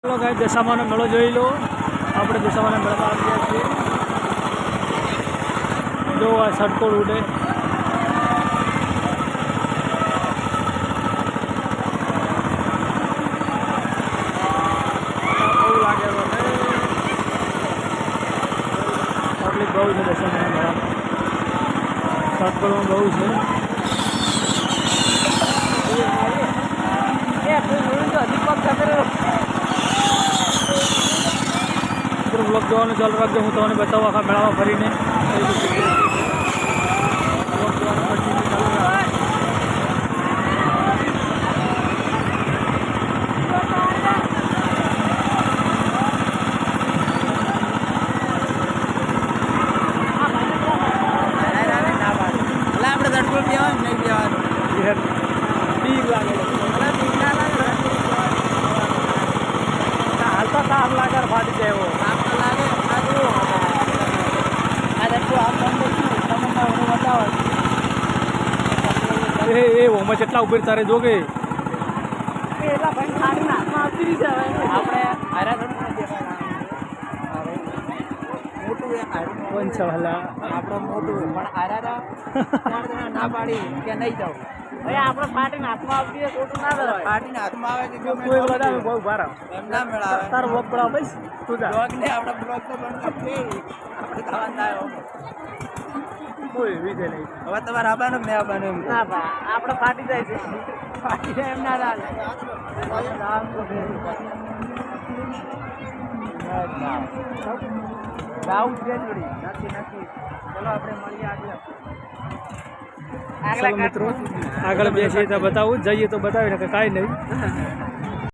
चलो गाइस दशामाનો મેળો જોઈ લો। આપણે દશામાના મેળામાં આવી ગયા છીએ। જો આ સડકો ઉડે બહુ લાગે પબ્લિક બહુ છે દશામાના મેળામાં। સડકોમાં બહુ છે। ब्लॉग जो चालू रखो हूँ तमने बताऊँ आखा मेला में फरी ने हालता साफ लाकर फाटी जाए वो ઓમાં કેટલા ઉપર તારે જોગે કોણ છે વાલા આપણે મોટું પણ આરા ના પાડી કે નહીં જાવ ભાઈ આપણે પાટીને હાથમાં આવતી ખોટું ના કરે પાટીને હાથમાં આવે કે કોઈ બધા બહુ બારા એમ ના મેળાવે તારો બ્લોગ બનાવ બસ તું જા બ્લોગ ને આપણે બ્લોગ તો બનતો છે આપણે ખાવાનું આવ્યો કોઈ વિજય નહીં હવે તમારે આવવાનું મેં આવવાનું એમ ના બા આપણે ફાટી જાય છે ફાટી જાય એમ ના ચાલે ગાઉ છે થોડી નથી ચલો આપણે મળીએ આગળ મિત્રો આગળ બેસીએ તો બતાવું જઈએ તો બતાવીને કે કાંઈ નહીં